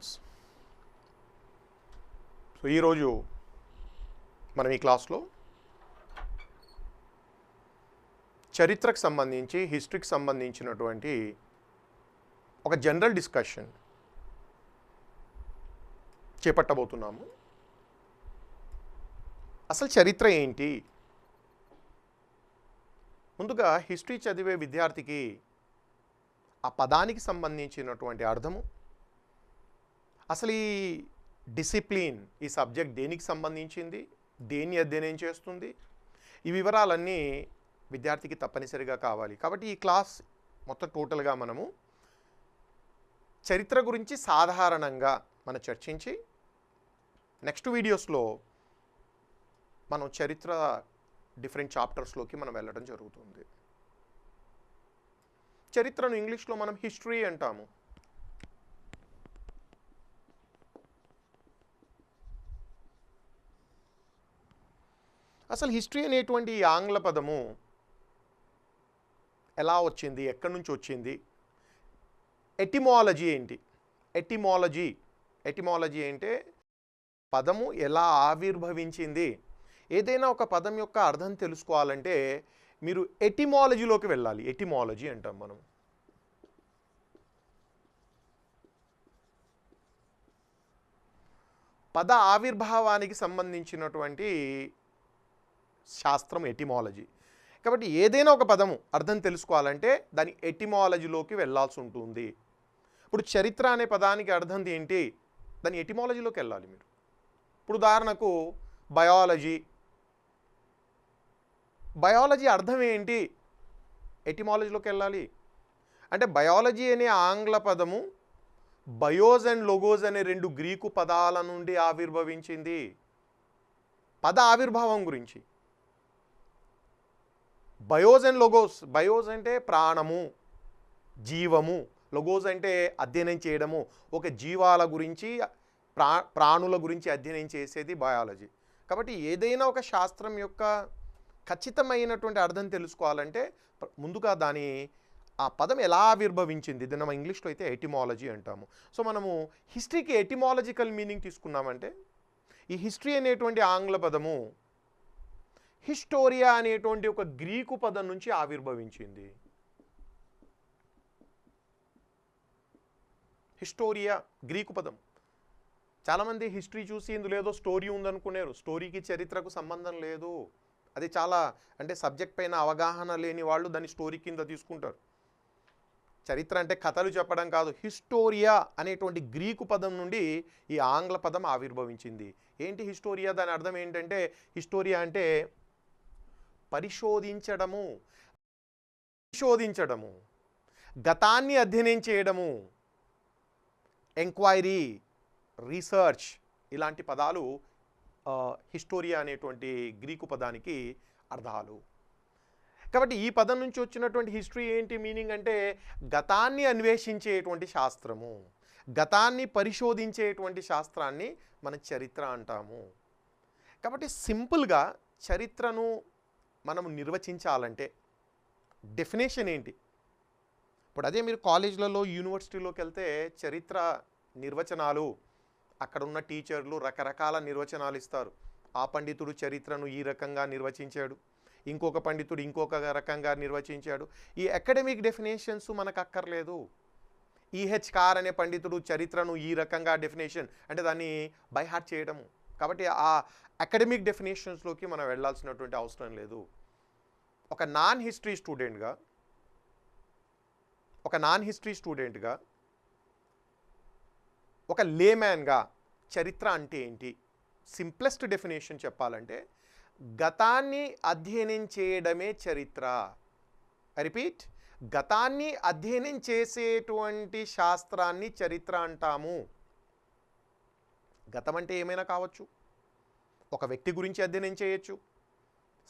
Students. So ఈరోజు మనం ఈ క్లాస్లో చరిత్రకు సంబంధించి హిస్టరీకి సంబంధించినటువంటి ఒక జనరల్ డిస్కషన్ చేపట్టబోతున్నాము. అసలు చరిత్ర ఏంటి? ముందుగా హిస్టరీ చదివే విద్యార్థికి ఆ పదానికి సంబంధించినటువంటి అర్థము, అసలు ఈ డిసిప్లిన్, ఈ సబ్జెక్ట్ దేనికి సంబంధించింది, దేన్ని అధ్యయనం చేస్తుంది, ఈ వివరాలన్నీ విద్యార్థికి తప్పనిసరిగా కావాలి. కాబట్టి ఈ క్లాస్ మొత్తం టోటల్గా మనము చరిత్ర గురించి సాధారణంగా మనం చర్చించి నెక్స్ట్ వీడియోస్లో మనం చరిత్ర డిఫరెంట్ చాప్టర్స్లోకి మనం వెళ్ళడం జరుగుతుంది. చరిత్రను ఇంగ్లీష్లో మనం హిస్టరీ అంటాము. అసలు హిస్టరీ అనేటువంటి ఈ ఆంగ్ల పదము ఎలా వచ్చింది, ఎక్కడి నుంచి వచ్చింది, ఎటిమాలజీ ఏంటి? ఎటిమాలజీ అంటే పదము ఎలా ఆవిర్భవించింది. ఏదైనా ఒక పదం యొక్క అర్థం తెలుసుకోవాలంటే మీరు ఎటిమాలజీలోకి వెళ్ళాలి. ఎటిమాలజీ అంటాం మనం. పద ఆవిర్భావానికి సంబంధించినటువంటి శాస్త్రం ఎటిమాలజీ. కాబట్టి ఏదైనా ఒక పదము అర్థం తెలుసుకోవాలంటే దాని ఎటిమాలజీలోకి వెళ్ళాల్సి ఉంటుంది. ఇప్పుడు చరిత్ర అనే పదానికి అర్థం ఏంటి? దాని ఎటిమాలజీలోకి వెళ్ళాలి మీరు. ఇప్పుడు ఉదాహరణకు బయాలజీ అర్థం ఏంటి? ఎటిమాలజీలోకి వెళ్ళాలి. అంటే బయాలజీ అనే ఆంగ్ల పదము బయోస్ అండ్ లోగోస్ అనే రెండు గ్రీకు పదాల నుండి ఆవిర్భవించింది. పద ఆవిర్భావం గురించి బయోస్ అండ్ లోగోస్. బయోస్ అంటే ప్రాణము, జీవము. లోగోస్ అంటే అధ్యయనం చేయడము. ఒక జీవాల గురించి, ప్రాణుల గురించి అధ్యయనం చేసేది బయాలజీ. కాబట్టి ఏదైనా ఒక శాస్త్రం యొక్క ఖచ్చితమైనటువంటి అర్థం తెలుసుకోవాలంటే ముందుగా ఆ పదం ఎలా ఆవిర్భవించింది, దీన్ని మనం ఇంగ్లీష్లో అయితే ఎటిమాలజీ అంటాము. సో మనము హిస్టరీకి ఎటిమాలజికల్ మీనింగ్ తీసుకున్నామంటే ఈ హిస్టరీ అనేటువంటి ఆంగ్ల పదము హిస్టోరియా అనేటువంటి ఒక గ్రీకు పదం నుంచి ఆవిర్భవించింది. హిస్టోరియా గ్రీకు పదం. చాలామంది హిస్టరీ చూసి ఇందులో ఏదో స్టోరీ ఉందనుకున్నారు. స్టోరీకి చరిత్రకు సంబంధం లేదు. అది చాలా అంటే సబ్జెక్ట్ పైన అవగాహన లేని వాళ్ళు దాన్ని స్టోరీ కింద తీసుకుంటారు. చరిత్ర అంటే కథలు చెప్పడం కాదు. హిస్టోరియా అనేటువంటి గ్రీకు పదం నుండి ఈ ఆంగ్ల పదం ఆవిర్భవించింది. ఏంటి హిస్టోరియా? దాని అర్థం ఏంటంటే హిస్టోరియా అంటే పరిశోధించడము, గతాన్ని అధ్యయనం చేయడము, ఎంక్వైరీ, రీసెర్చ్, ఇలాంటి పదాలు హిస్టోరియా అనేటువంటి గ్రీకు పదానికి అర్థాలు. కాబట్టి ఈ పదం నుంచి వచ్చినటువంటి హిస్టరీ ఏంటి మీనింగ్ అంటే గతాన్ని అన్వేషించేటువంటి శాస్త్రము, గతాన్ని పరిశోధించేటువంటి శాస్త్రాన్ని మనం చరిత్ర అంటాము. కాబట్టి సింపుల్గా చరిత్రను మనం నిర్వచించాలంటే డెఫినేషన్ ఏంటి? ఇప్పుడు అదే మీరు కాలేజీలలో, యూనివర్సిటీలోకి వెళ్తే చరిత్ర నిర్వచనాలు, అక్కడ ఉన్న టీచర్లు రకరకాల నిర్వచనాలు ఇస్తారు. ఆ పండితుడు చరిత్రను ఈ రకంగా నిర్వచించాడు, ఇంకొక పండితుడు ఇంకొక రకంగా నిర్వచించాడు. ఈ అకాడమిక్ డెఫినేషన్స్ మనకు అక్కర్లేదు. ఈహెచ్ కార్ అనే పండితుడు చరిత్రను ఈ రకంగా డెఫినేషన్ అంటే దాన్ని బైహార్ట్ చేయడము. కాబట్టి ఆ అకాడమిక్ డెఫినేషన్స్లోకి మనం వెళ్ళాల్సినటువంటి అవసరం లేదు. ఒక నాన్ హిస్టరీ స్టూడెంట్గా ఒక లేమ్యాన్గా చరిత్ర అంటే ఏంటి? సింప్లెస్ట్ డెఫినేషన్ చెప్పాలంటే గతాన్ని అధ్యయనం చేయడమే చరిత్ర. రిపీట్, గతాన్ని అధ్యయనం చేసేటువంటి శాస్త్రాన్ని చరిత్ర అంటాము. గతం అంటే ఏమైనా కావచ్చు. ఒక వ్యక్తి గురించి అధ్యయనం చేయొచ్చు,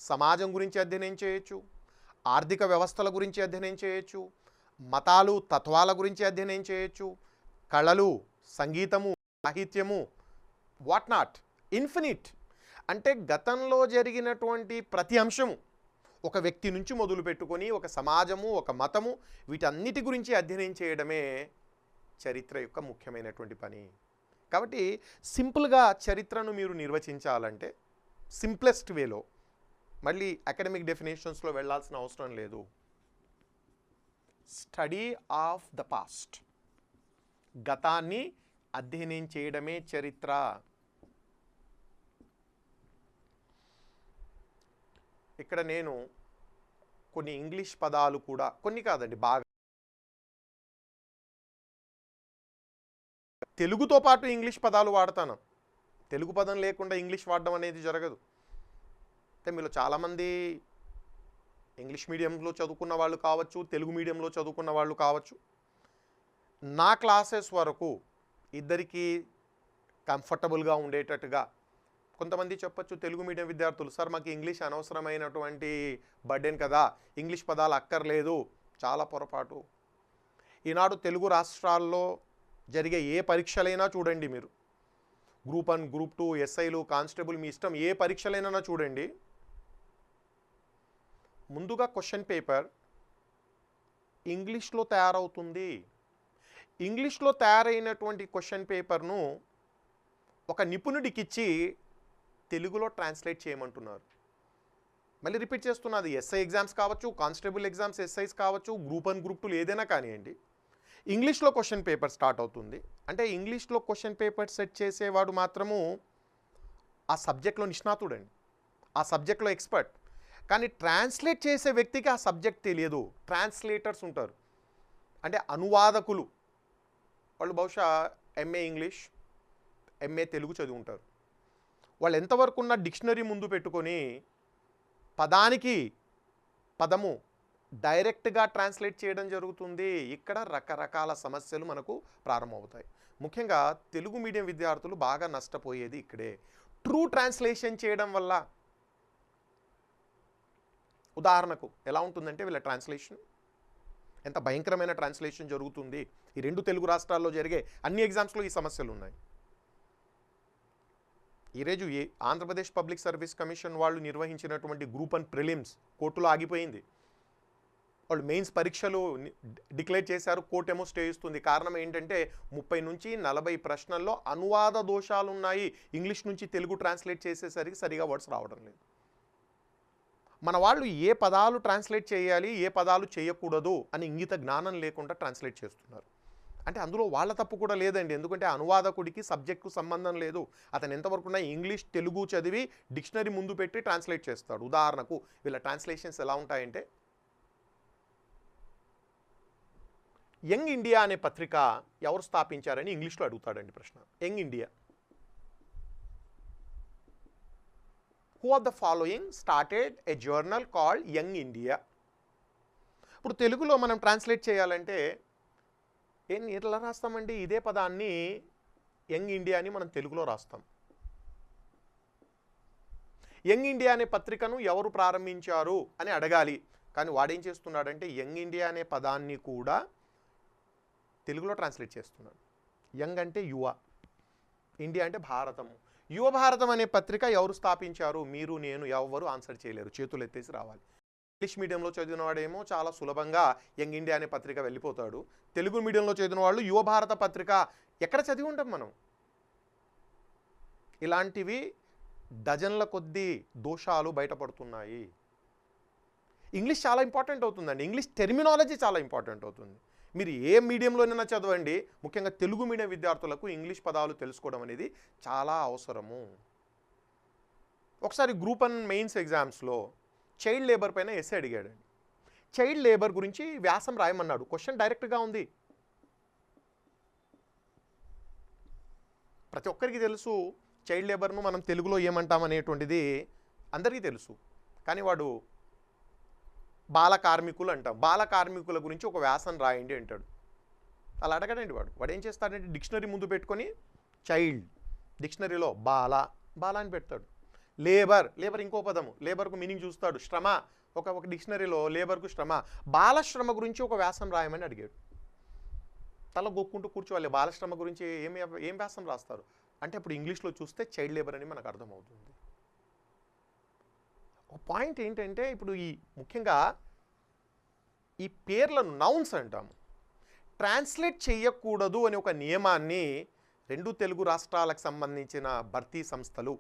సమాజం గురించి అధ్యయనం చేయొచ్చు, ఆర్థిక వ్యవస్థల గురించి అధ్యయనం చేయొచ్చు, మతాలు, తత్వాల గురించి అధ్యయనం చేయొచ్చు, కళలు, సంగీతము, సాహిత్యము, వాట్ నాట్, ఇన్ఫినిట్. అంటే గతంలో జరిగినటువంటి ప్రతి అంశము ఒక వ్యక్తి నుంచి మొదలు పెట్టుకొని ఒక సమాజము, ఒక మతము, వీటన్నిటి గురించి అధ్యయనం చేయడమే చరిత్ర యొక్క ముఖ్యమైనటువంటి పని. కాబట్టి సింపుల్గా చరిత్రను మీరు నిర్వచించాలంటే సింప్లెస్ట్ వేలో, మళ్ళీ అకాడమిక్ డెఫినేషన్స్లో వెళ్ళాల్సిన అవసరం లేదు, స్టడీ ఆఫ్ ద పాస్ట్, గతాన్ని అధ్యయనం చేయడమే చరిత్ర. ఇక్కడ నేను కొన్ని ఇంగ్లీష్ పదాలు కూడా, కొన్ని కాదండి, బాగా తెలుగుతో పాటు ఇంగ్లీష్ పదాలు వాడతాను. తెలుగు పదం లేకుండా ఇంగ్లీష్ వాడడం అనేది జరగదు. అంటే మీలో చాలామంది ఇంగ్లీష్ మీడియంలో చదువుకున్న వాళ్ళు కావచ్చు, తెలుగు మీడియంలో చదువుకున్న వాళ్ళు కావచ్చు. నా క్లాసెస్ వరకు ఇద్దరికీ కంఫర్టబుల్గా ఉండేటట్టుగా, కొంతమంది చెప్పచ్చు తెలుగు మీడియం విద్యార్థులు, సార్ మాకు ఇంగ్లీష్ అనవసరమైనటువంటి బర్డెన్ కదా, ఇంగ్లీష్ పదాలు అక్కర్లేదు. చాలా పొరపాటు. ఈనాడు తెలుగు రాష్ట్రాల్లో జరిగే ఏ పరీక్షలైనా చూడండి, మీరు గ్రూప్ 1, గ్రూప్ 2, ఎస్ఐలు, కానిస్టేబుల్, మీ ఇష్టం, ఏ పరీక్షలైనా చూడండి, ముందుగా క్వశ్చన్ పేపర్ ఇంగ్లీష్లో తయారవుతుంది. ఇంగ్లీష్లో తయారైనటువంటి క్వశ్చన్ పేపర్ను ఒక నిపుణుడికిచ్చి తెలుగులో ట్రాన్స్లేట్ చేయమంటున్నారు. మళ్ళీ రిపీట్ చేస్తున్నది, ఎస్ఐ ఎగ్జామ్స్ కావచ్చు, కానిస్టేబుల్ ఎగ్జామ్స్ ఎస్ఐస్ కావచ్చు, గ్రూప్ 1, గ్రూప్ 2 ఏదైనా కానివ్వండి, ఇంగ్లీష్లో క్వశ్చన్ పేపర్ స్టార్ట్ అవుతుంది. అంటే ఇంగ్లీష్లో క్వశ్చన్ పేపర్ సెట్ చేసేవాడు మాత్రము ఆ సబ్జెక్ట్లో నిష్ణాతుడండి, ఆ సబ్జెక్ట్లో ఎక్స్పర్ట్. కానీ ట్రాన్స్లేట్ చేసే వ్యక్తికి ఆ సబ్జెక్ట్ తెలియదు. ట్రాన్స్లేటర్స్ ఉంటారు, అంటే అనువాదకులు. వాళ్ళు బహుశా ఎంఏ ఇంగ్లీష్, ఎంఏ తెలుగు చదివి ఉంటారు. వాళ్ళు ఎంతవరకు ఉన్న డిక్షనరీ ముందు పెట్టుకొని పదానికి పదము డైరెక్ట్గా ట్రాన్స్లేట్ చేయడం జరుగుతుంది. ఇక్కడ రకరకాల సమస్యలు మనకు ప్రారంభమవుతాయి. ముఖ్యంగా తెలుగు మీడియం విద్యార్థులు బాగా నష్టపోయేది ఇక్కడే. ట్రూ ట్రాన్స్లేషన్ చేయడం వల్ల, ఉదాహరణకు ఎలా ఉంటుందంటే వీళ్ళ ట్రాన్స్లేషన్ ఎంత భయంకరమైన ట్రాన్స్లేషన్ జరుగుతుంది. ఈ 2 తెలుగు రాష్ట్రాల్లో జరిగే అన్ని ఎగ్జామ్స్లో ఈ సమస్యలు ఉన్నాయి. ఈరోజు ఆంధ్రప్రదేశ్ పబ్లిక్ సర్వీస్ కమిషన్ వాళ్ళు నిర్వహించినటువంటి గ్రూప్ 1 ప్రిలిమ్స్ కోర్టులో ఆగిపోయింది. వాళ్ళు మెయిన్స్ పరీక్షలు డిక్లేర్ చేశారు, కోర్టు ఏమో స్టే ఇస్తుంది. కారణం ఏంటంటే 30 నుంచి 40 ప్రశ్నల్లో అనువాద దోషాలు ఉన్నాయి. ఇంగ్లీష్ నుంచి తెలుగు ట్రాన్స్లేట్ చేసేసరికి సరిగా వర్డ్స్ రావడం లేదు. మన వాళ్ళు ఏ పదాలు ట్రాన్స్లేట్ చేయాలి, ఏ పదాలు చేయకూడదు అని ఇంగిత జ్ఞానం లేకుండా ట్రాన్స్లేట్ చేస్తున్నారు. అంటే అందులో వాళ్ళ తప్పు కూడా లేదండి, ఎందుకంటే అనువాదకుడికి సబ్జెక్టుకు సంబంధం లేదు. అతను ఎంతవరకు ఇంగ్లీష్ తెలుగు చదివి డిక్షనరీ ముందు పెట్టి ట్రాన్స్లేట్ చేస్తాడు. ఉదాహరణకు వీళ్ళ ట్రాన్స్లేషన్స్ ఎలా ఉంటాయంటే, యంగ్ ఇండియా అనే పత్రిక ఎవరు స్థాపించారని ఇంగ్లీష్లో అడుగుతాడండి ప్రశ్న. Young India, who of the following started a journal called young India. ఇప్పుడు తెలుగులో మనం ట్రాన్స్లేట్ చేయాలంటే ఎట్లా రాస్తామండి? ఇదే పదాన్ని యంగ్ ఇండియా అని మనం తెలుగులో రాస్తాం. యంగ్ ఇండియా అనే పత్రికను ఎవరు ప్రారంభించారు అని అడగాలి. కానీ వాడేం చేస్తున్నాడంటే యంగ్ ఇండియా అనే పదాన్ని కూడా తెలుగులో ట్రాన్స్లేట్ చేస్తున్నాడు. యంగ్ అంటే యువ, ఇండియా అంటే భారతము. యువ భారతం అనే పత్రిక ఎవరు స్థాపించారు? మీరు, నేను, ఎవరు ఆన్సర్ చేయలేరు, చేతులు ఎత్తేసి రావాలి. ఇంగ్లీష్ మీడియంలో చదివిన వాడేమో చాలా సులభంగా యంగ్ ఇండియా అనే పత్రిక వెళ్ళిపోతాడు. తెలుగు మీడియంలో చదివిన వాళ్ళు యువ భారత పత్రిక ఎక్కడ చదివి ఉంటాం మనం? ఇలాంటివి డజన్ల కొద్దీ దోషాలు బయటపడుతున్నాయి. ఇంగ్లీష్ చాలా ఇంపార్టెంట్ అవుతుందండి, ఇంగ్లీష్ టెర్మినాలజీ చాలా ఇంపార్టెంట్ అవుతుంది. మీరు ఏ మీడియంలోనైనా చదవండి, ముఖ్యంగా తెలుగు మీడియం విద్యార్థులకు ఇంగ్లీష్ పదాలు తెలుసుకోవడం అనేది చాలా అవసరము. ఒకసారి గ్రూప్ 1 మెయిన్స్ ఎగ్జామ్స్లో చైల్డ్ లేబర్ పైన ఎస్సే అడిగాడండి. చైల్డ్ లేబర్ గురించి వ్యాసం రాయమన్నాడు. క్వశ్చన్ డైరెక్ట్గా ఉంది. ప్రతి ఒక్కరికి తెలుసు చైల్డ్ లేబర్ను మనం తెలుగులో ఏమంటామనేటువంటిది అందరికీ తెలుసు. కానీ వాడు బాల కార్మికులు అంటాం, బాల కార్మికుల గురించి ఒక వ్యాసం రాయండి అంటాడు. అలా అడగడండి వాడు ఏం చేస్తాడంటే డిక్షనరీ ముందు పెట్టుకొని చైల్డ్, డిక్షనరీలో బాల అని పెడతాడు. లేబర్ ఇంకో పదము, లేబర్కు మీనింగ్ చూస్తాడు. శ్రమ, ఒక డిక్షనరీలో లేబర్కు శ్రమ. బాలశ్రమ గురించి ఒక వ్యాసం రాయమని అడిగాడు. తల గొక్కుంటూ కూర్చోవాలి, బాలశ్రమ గురించి ఏం వ్యాసం రాస్తారు అంటే అప్పుడు ఇంగ్లీష్లో చూస్తే చైల్డ్ లేబర్ అని మనకు అర్థమవుతుంది. ఒక పాయింట్ ఏంటంటే ఇప్పుడు ముఖ్యంగా ఈ పేర్లను నౌన్స్ అంటాము, ట్రాన్స్లేట్ చేయకూడదు అనే ఒక నియమాన్ని రెండు తెలుగు రాష్ట్రాలకు సంబంధించిన భర్తీ సంస్థలు,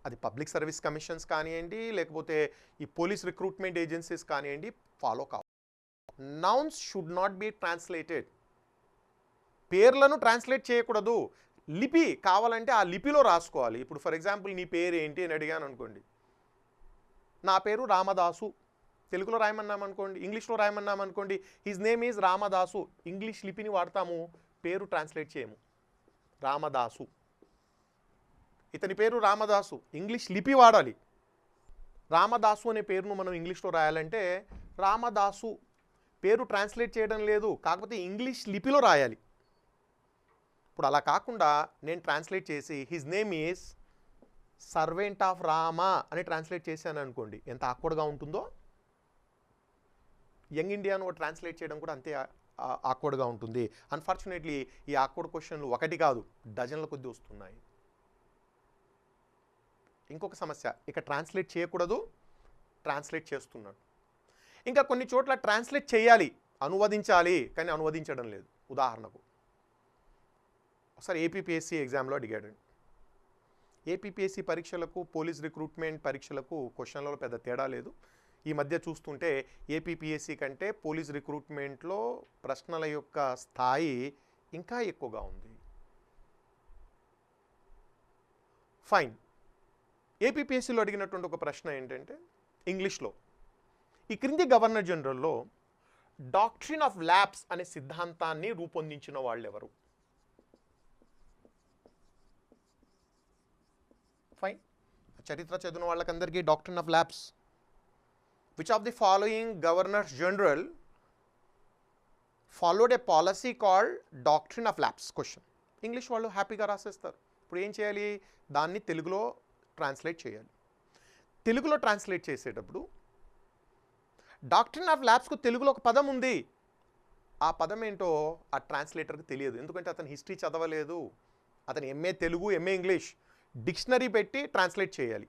అది పబ్లిక్ సర్వీస్ కమిషన్స్ కానివ్వండి, లేకపోతే ఈ పోలీస్ రిక్రూట్మెంట్ ఏజెన్సీస్ కానివ్వండి, ఫాలో కావాలి. Nouns should not be translated. పేర్లను ట్రాన్స్లేట్ చేయకూడదు. లిపి కావాలంటే ఆ లిపిలో రాసుకోవాలి. ఇప్పుడు ఫర్ ఎగ్జాంపుల్ నీ పేరు ఏంటి అని అడిగాను అనుకోండి, నా పేరు రామదాసు, తెలుగులో రాయమన్నామనుకోండి, ఇంగ్లీష్లో రాయమన్నామనుకోండి, his name is Ramadasu, English లిపిని వాడతాము, పేరు ట్రాన్స్లేట్ చేయము. రామదాసు, ఇతని పేరు రామదాసు, ఇంగ్లీష్ లిపి వాడాలి. రామదాసు అనే పేరును మనం ఇంగ్లీష్లో రాయాలంటే రామదాసు, పేరు ట్రాన్స్లేట్ చేయడం లేదు, కాకపోతే ఇంగ్లీష్ లిపిలో రాయాలి. ఇప్పుడు అలా కాకుండా నేను ట్రాన్స్లేట్ చేసి his name is servant of Rama అని ట్రాన్స్లేట్ చేశాను అనుకోండి, ఎంత ఆక్వర్డ్గా ఉంటుందో. యంగ్ ఇండియాను ట్రాన్స్లేట్ చేయడం కూడా అంతే ఆక్వర్డ్గా ఉంటుంది. అన్ఫార్చునేట్లీ ఈ ఆక్వర్డ్ క్వశ్చన్లు ఒకటి కాదు, డజన్ల కొద్దీ వస్తున్నాయి. ఇంకొక సమస్య, ఇక ట్రాన్స్లేట్ చేయకూడదు, ట్రాన్స్లేట్ చేస్తున్నాడు. ఇంకా కొన్ని చోట్ల ట్రాన్స్లేట్ చేయాలి, అనువదించాలి, కానీ అనువదించడం లేదు. ఉదాహరణకు ఒకసారి ఏపీపీఎస్సీ ఎగ్జామ్లో అడిగాడు. ఏపీపీఎస్సీ పరీక్షలకు, పోలీస్ రిక్రూట్మెంట్ పరీక్షలకు క్వశ్చన్లలో పెద్ద తేడా లేదు. ఈ మధ్య చూస్తుంటే ఏపీపీఎస్సీ కంటే పోలీస్ రిక్రూట్మెంట్లో ప్రశ్నల యొక్క స్థాయి ఇంకా ఎక్కువగా ఉంది. ఫైన్. ఏపీపీఎస్సీలో అడిగినటువంటి ఒక ప్రశ్న ఏంటంటే ఇంగ్లీష్లో, ఈ క్రింది గవర్నర్ జనరల్లో డాక్ట్రిన్ ఆఫ్ ల్యాబ్స్ అనే సిద్ధాంతాన్ని రూపొందించిన వాళ్ళు ఎవరు? ఫైన్. చరిత్ర చదివిన వాళ్ళకందరికీ doctrine of labs, which of the following governors general followed A policy called doctrine of labs question. English వాళ్ళు హ్యాపీగా రాసేస్తారు. ఇప్పుడు ఏం చేయాలి, దాన్ని తెలుగులో ట్రాన్స్లేట్ చేయాలి. తెలుగులో ట్రాన్స్లేట్ చేసేటప్పుడు డాక్ట్రిన్ ఆఫ్ ల్యాబ్స్కు తెలుగులో ఒక పదం ఉంది, ఆ పదం ఏంటో ఆ ట్రాన్స్లేటర్కి తెలియదు. ఎందుకంటే అతను హిస్టరీ చదవలేదు, అతను MA Telugu, MA English, dictionary పెట్టి ట్రాన్స్లేట్ చేయాలి.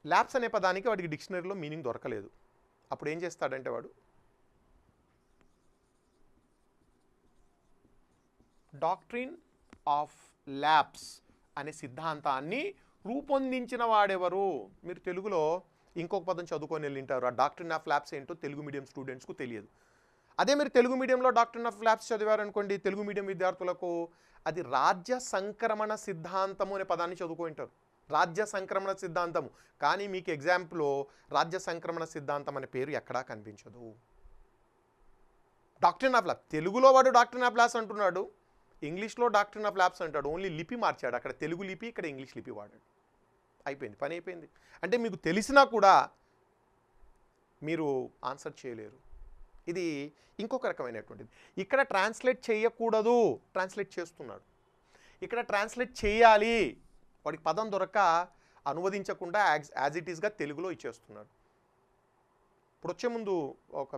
ల్యాబ్స్ అనే పదానికి వాడికి డిక్షనరీలో మీనింగ్ దొరకలేదు. అప్పుడు ఏం చేస్తాడంటే వాడు డాక్ట్రిన్ ఆఫ్ ల్యాబ్స్ అనే సిద్ధాంతాన్ని రూపొందించిన వాడెవరు? మీరు తెలుగులో ఇంకొక పదం చదువుకొని వెళ్ళింటారు, ఆ డాక్ట్రిన్ ఆఫ్ ల్యాబ్స్ ఏంటో తెలుగు మీడియం స్టూడెంట్స్కు తెలియదు. అదే మీరు తెలుగు మీడియంలో డాక్ట్రిన్ ఆఫ్ ల్యాబ్స్ చదివారనుకోండి, తెలుగు మీడియం విద్యార్థులకు అది రాజ్య సంక్రమణ సిద్ధాంతము అనే పదాన్ని చదువుకుంటారు. రాజ్య సంక్రమణ సిద్ధాంతము, కానీ మీకు ఎగ్జాంపుల్లో రాజ్య సంక్రమణ సిద్ధాంతం అనే పేరు ఎక్కడా కనిపించదు. డాక్ట్రిన్ ఆఫ్ ల్యాబ్స్, తెలుగులో వాడు డాక్ట్రిన్ ఆఫ్ ల్యాబ్స్ అంటున్నాడు, ఇంగ్లీష్లో డాక్ట్రిన్ ఆఫ్ ల్యాబ్స్ అంటాడు. ఓన్లీ లిపి మార్చాడు, అక్కడ తెలుగు లిపి, ఇక్కడ ఇంగ్లీష్ లిపి వాడాడు. అయిపోయింది, పని అయిపోయింది. అంటే మీకు తెలిసినా కూడా మీరు ఆన్సర్ చేయలేరు. ఇది ఇంకొక రకమైనటువంటిది. ఇక్కడ ట్రాన్స్లేట్ చేయకూడదు, ట్రాన్స్లేట్ చేస్తున్నాడు. ఇక్కడ ట్రాన్స్లేట్ చేయాలి, వాడికి పదం దొరక్క అనువదించకుండా యాజ్ ఇట్ ఈస్గా తెలుగులో ఇచ్చేస్తున్నాడు. ఇప్పుడు వచ్చే ముందు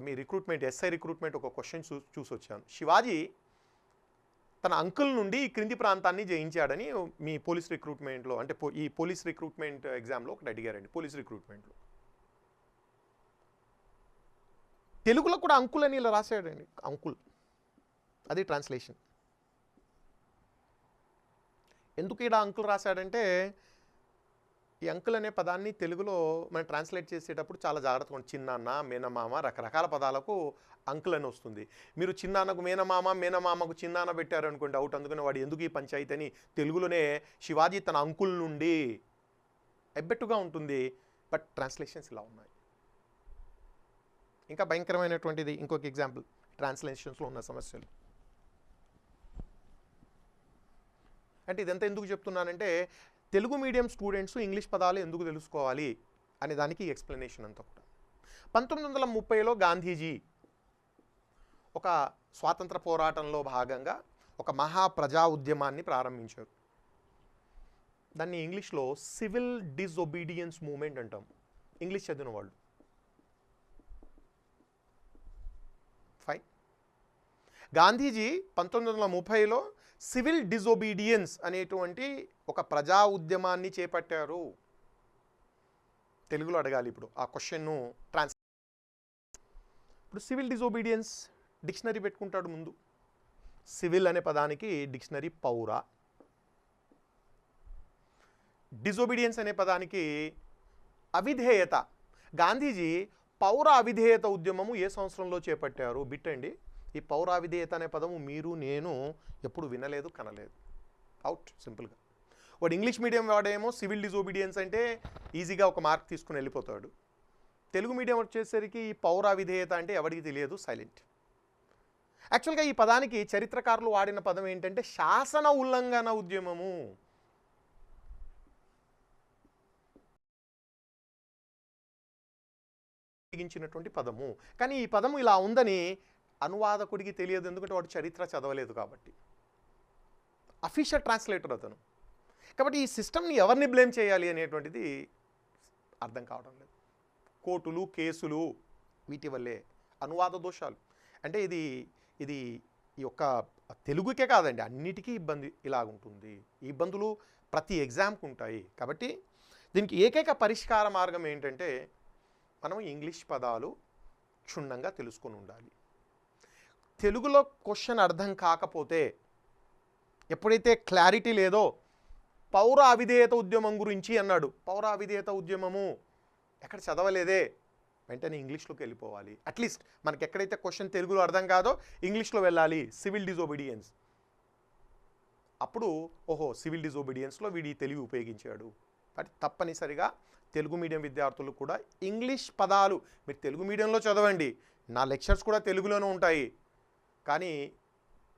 మీ రిక్రూట్మెంట్, ఎస్ఐ రిక్రూట్మెంట్ ఒక క్వశ్చన్ చూసి వచ్చాను. శివాజీ తన అంకుల్ నుండి ఈ క్రింది ప్రాంతాన్ని జయించాడని మీ పోలీస్ రిక్రూట్మెంట్లో, అంటే ఈ పోలీస్ రిక్రూట్మెంట్ ఎగ్జామ్లో ఒకటి అడిగారండి. పోలీస్ రిక్రూట్మెంట్లో తెలుగులో కూడా అంకుల్ అని ఇలా రాశాడండి, అంకుల్. అది ట్రాన్స్లేషన్. ఎందుకు ఇక్కడ అంకుల్ రాశాడంటే, ఈ అంకుల్ అనే పదాన్ని తెలుగులో మనం ట్రాన్స్లేట్ చేసేటప్పుడు చాలా జాగ్రత్తగా ఉంటుంది. చిన్నాన్న, మేనమామ, రకరకాల పదాలకు అంకుల్ అని వస్తుంది. మీరు చిన్నాన్నకు మేనమామ, మేనమామకు చిన్నాన్న పెట్టారు అనుకోండి, అవుట్. అందుకని వాడు ఎందుకు ఈ పంచాయతీ అని తెలుగులోనే శివాజీ తన అంకుల్ నుండి ఎబ్బెట్టుగా ఉంటుంది. బట్ ట్రాన్స్లేషన్స్ ఇలా ఉన్నాయి. ఇంకా భయంకరమైనటువంటిది ఇంకొక ఎగ్జాంపుల్, ట్రాన్స్లేషన్స్లో ఉన్న సమస్యలు. అంటే ఇదంతా ఎందుకు చెప్తున్నానంటే, తెలుగు మీడియం స్టూడెంట్స్ ఇంగ్లీష్ పదాలు ఎందుకు తెలుసుకోవాలి అనే దానికి ఎక్స్ప్లెనేషన్ అంతా కూడా. 1930లో గాంధీజీ ఒక స్వాతంత్ర పోరాటంలో భాగంగా ఒక మహా ప్రజా ఉద్యమాన్ని ప్రారంభించారు. దాన్ని ఇంగ్లీష్లో సివిల్ డిజొబీడియన్స్ మూవ్మెంట్ అంటాం, ఇంగ్లీష్ చదివిన వాళ్ళు. ఫైన్. గాంధీజీ 1930లో సివిల్ డిజొబీడియన్స్ అనేటువంటి ఒక ప్రజా ఉద్యమాన్ని చేపట్టారు. తెలుగులో అడగాలి ఇప్పుడు ఆ క్వశ్చన్ను ఇప్పుడు సివిల్ డిజొబీడియన్స్ డిక్షనరీ పెట్టుకుంటాడు ముందు. సివిల్ అనే పదానికి డిక్షనరీ పౌర. డిజోబీడియన్స్ అనే పదానికి అవిధేయత. గాంధీజీ పౌర అవిధేయత ఉద్యమము ఏ సంవత్సరంలో చేపట్టారు? బిట్టండి. ఈ పౌర అవిధేయత అనే పదము మీరు నేను ఎప్పుడు వినలేదు, కనలేదు. అవుట్ సింపుల్గా. వాడు ఇంగ్లీష్ మీడియం వాడేమో సివిల్ డిజోబీడియన్స్ అంటే ఈజీగా ఒక మార్క్ తీసుకుని వెళ్ళిపోతాడు. తెలుగు మీడియం వచ్చేసరికి ఈ పౌర అవిధేయత అంటే ఎవరికి తెలియదు, సైలెంట్. యాక్చువల్గా ఈ పదానికి చరిత్రకారులు వాడిన పదం ఏంటంటే శాసన ఉల్లంఘన ఉద్యమము. ఉపయోగించినటువంటి పదము. కానీ ఈ పదము ఇలా ఉందని అనువాదకుడికి తెలియదు, ఎందుకంటే వాడు చరిత్ర చదవలేదు కాబట్టి. అఫీషియల్ ట్రాన్స్లేటర్ అతను. కాబట్టి ఈ సిస్టమ్ని ఎవరిని బ్లేమ్ చేయాలి అనేటువంటిది అర్థం కావడం లేదు. కోర్టులు, కేసులు, వీటి వల్లే అనువాద దోషాలు. అంటే ఇది ఈ యొక్క తెలుగుకే కాదండి, అన్నిటికీ ఇబ్బంది ఇలాగుంటుంది. ఈ ఇబ్బందులు ప్రతి ఎగ్జామ్కి ఉంటాయి. కాబట్టి దీనికి ఏకైక పరిష్కార మార్గం ఏంటంటే మనం ఇంగ్లీష్ పదాలు క్షుణ్ణంగా తెలుసుకొని ఉండాలి. తెలుగులో క్వశ్చన్ అర్థం కాకపోతే, ఎప్పుడైతే క్లారిటీ లేదో, పౌర అవిధేయత ఉద్యమం గురించి అన్నాడు. పౌర అవిధేయత ఉద్యమము ఎక్కడ చదవలేదే, వెంటనే ఇంగ్లీష్లోకి వెళ్ళిపోవాలి. అట్లీస్ట్ మనకి ఎక్కడైతే క్వశ్చన్ తెలుగులో అర్థం కాదో ఇంగ్లీష్లో వెళ్ళాలి. సివిల్ డిజోబీడియన్స్, అప్పుడు ఓహో సివిల్ డిజోబీడియన్స్లో వీడి తెలివి ఉపయోగించాడు. బట్ తప్పనిసరిగా తెలుగు మీడియం విద్యార్థులు కూడా ఇంగ్లీష్ పదాలు మీరు తెలుగు మీడియంలో చదవండి, నా లెక్చర్స్ కూడా తెలుగులోనే ఉంటాయి. కానీ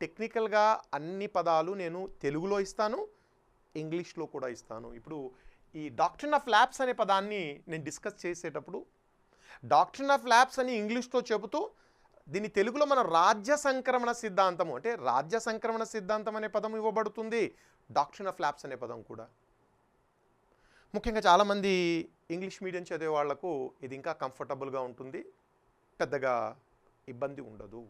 టెక్నికల్గా అన్ని పదాలు నేను తెలుగులో ఇస్తాను, ఇంగ్లీష్లో కూడా ఇస్తాను. ఇప్పుడు ఈ డాక్ట్రిన్ ఆఫ్ ల్యాబ్స్ అనే పదాన్ని నేను డిస్కస్ చేసేటప్పుడు డాక్ట్రిన్ ఆఫ్ ల్యాబ్స్ అని ఇంగ్లీష్లో చెబుతూ దీన్ని తెలుగులో మన రాజ్య సంక్రమణ సిద్ధాంతము అంటే రాజ్య సంక్రమణ సిద్ధాంతం అనే పదం ఇవ్వబడుతుంది. డాక్ట్రిన్ ఆఫ్ ల్యాబ్స్ అనే పదం కూడా. ముఖ్యంగా చాలామంది ఇంగ్లీష్ మీడియం చదివే వాళ్లకు ఇది ఇంకా కంఫర్టబుల్గా ఉంటుంది, పెద్దగా ఇబ్బంది ఉండదు.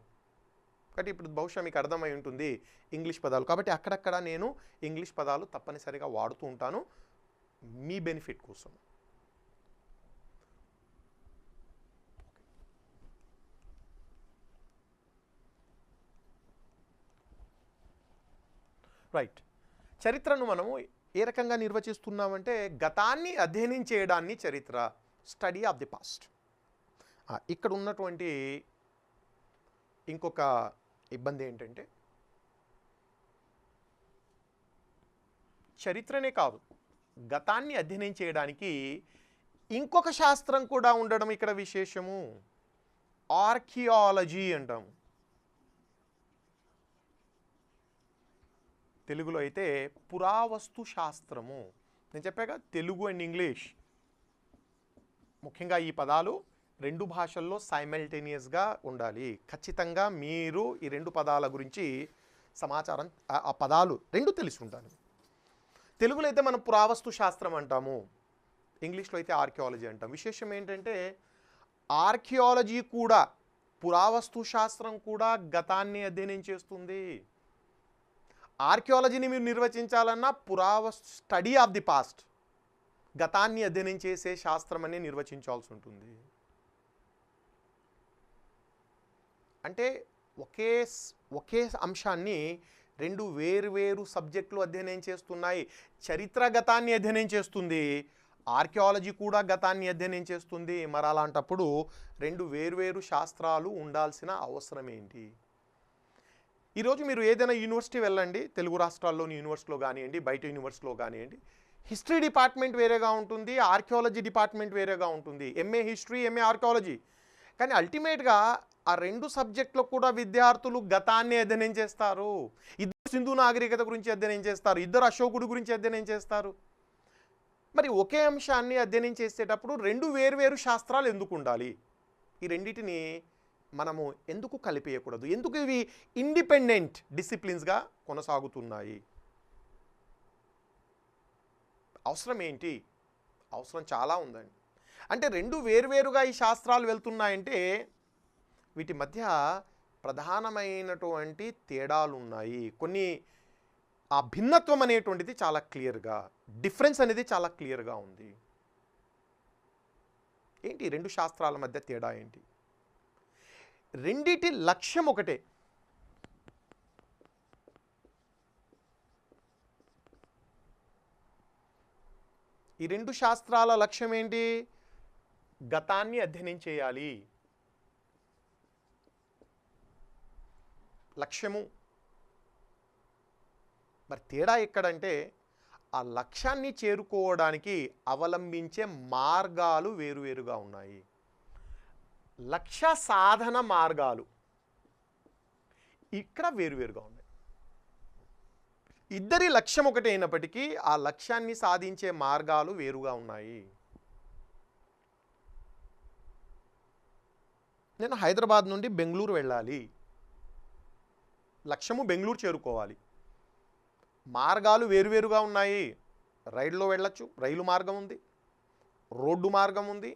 కాబట్టి ఇప్పుడు బహుశా మీకు అర్థమై ఉంటుంది ఇంగ్లీష్ పదాలు. కాబట్టి అక్కడక్కడ నేను ఇంగ్లీష్ పదాలు తప్పనిసరిగా వాడుతూ ఉంటాను మీ బెనిఫిట్ కోసం. రైట్. చరిత్రను మనము ఏ రకంగా నిర్వచిస్తున్నామంటే గతాన్ని అధ్యయనం చేయడాన్ని చరిత్ర, స్టడీ ఆఫ్ ది పాస్ట్. ఇక్కడ ఉన్నటువంటి ఇంకొక ఇబ్బంది ఏంటంటే చరిత్రనే కాదు, గతాన్ని అధ్యయనం చేయడానికి ఇంకొక శాస్త్రం కూడా ఉండడం ఇక్కడ విశేషము. ఆర్కియాలజీ అంటాము, తెలుగులో అయితే పురావస్తు శాస్త్రము. నేను చెప్పాక తెలుగు అండ్ ఇంగ్లీష్, ముఖ్యంగా ఈ పదాలు రెండు భాషల్లో సైమల్టేనియస్గా ఉండాలి. ఖచ్చితంగా మీరు ఈ రెండు పదాల గురించి సమాచారం, ఆ పదాలు రెండు తెలిసి ఉండాలి. తెలుగులో అయితే మనం పురావస్తు శాస్త్రం అంటాము, ఇంగ్లీష్లో అయితే ఆర్కియాలజీ అంటాం. విశేషం ఏంటంటే ఆర్కియాలజీ కూడా, పురావస్తు శాస్త్రం కూడా గతాన్ని అధ్యయనం చేస్తుంది. ఆర్కియాలజీని మీరు నిర్వచించాలన్నా పురావస్తు, స్టడీ ఆఫ్ ది పాస్ట్, గతాన్ని అధ్యయనం చేసే శాస్త్రం అని నిర్వచించాల్సి ఉంటుంది. అంటే ఒకే అంశాన్ని రెండు వేరు సబ్జెక్టులు అధ్యయనం చేస్తున్నాయి. చరిత్ర గతాన్ని అధ్యయనం చేస్తుంది, ఆర్కియాలజీ కూడా గతాన్ని అధ్యయనం చేస్తుంది. మరి అలాంటప్పుడు రెండు వేరు శాస్త్రాలు ఉండాల్సిన అవసరం ఏంటి? ఈరోజు మీరు ఏదైనా యూనివర్సిటీ వెళ్ళండి, తెలుగు రాష్ట్రాల్లోని యూనివర్సిటీలో కానివ్వండి, బయట యూనివర్సిటీలో కానివ్వండి, హిస్టరీ డిపార్ట్మెంట్ వేరేగా ఉంటుంది, ఆర్కియాలజీ డిపార్ట్మెంట్ వేరేగా ఉంటుంది. MA history, MA archaeology. కానీ అల్టిమేట్గా ఆ రెండు సబ్జెక్టులో కూడా విద్యార్థులు గతాన్ని అధ్యయనం చేస్తారు. ఇద్దరు సింధు నాగరికత గురించి అధ్యయనం చేస్తారు, ఇద్దరు అశోకుడు గురించి అధ్యయనం చేస్తారు. మరి ఒకే అంశాన్ని అధ్యయనం చేసేటప్పుడు రెండు వేరు శాస్త్రాలు ఎందుకు ఉండాలి? ఈ రెండింటిని మనము ఎందుకు కలిపేయకూడదు? ఎందుకు ఇవి ఇండిపెండెంట్ డిసిప్లిన్స్గా కొనసాగుతున్నాయి? అవసరం ఏంటి? అవసరం చాలా ఉందండి. అంటే రెండు వేరుగా ఈ శాస్త్రాలు వెళ్తున్నాయంటే వీటి మధ్య ప్రధానమైనటువంటి తేడాలు ఉన్నాయి. కొన్ని ఆ భిన్నత్వం అనేటువంటిది చాలా క్లియర్గా, డిఫరెన్స్ అనేది చాలా క్లియర్గా ఉంది. ఏంటి రెండు శాస్త్రాల మధ్య తేడా ఏంటి? రెండిటి లక్ష్యం ఒకటే. ఈ రెండు శాస్త్రాల లక్ష్యం ఏంటి? గతాన్ని అధ్యయనం చేయాలి. లక్ష్యము. మరి తేడా ఎక్కడంటే ఆ లక్ష్యాన్ని చేరుకోవడానికి అవలంబించే మార్గాలు వేరువేరుగా ఉన్నాయి. లక్ష్య సాధన మార్గాలు ఇక్కడ వేరువేరుగా ఉన్నాయి. ఇద్దరి లక్ష్యం ఒకటే అయినప్పటికీ ఆ లక్ష్యాన్ని సాధించే మార్గాలు వేరుగా ఉన్నాయి. నేను హైదరాబాద్ నుండి బెంగళూరు వెళ్ళాలి. లక్ష్యము బెంగళూరు చేరుకోవాలి. మార్గాలు వేరువేరుగా ఉన్నాయి. రైల్లో వెళ్ళచ్చు, రైలు మార్గం ఉంది, రోడ్డు మార్గం ఉంది,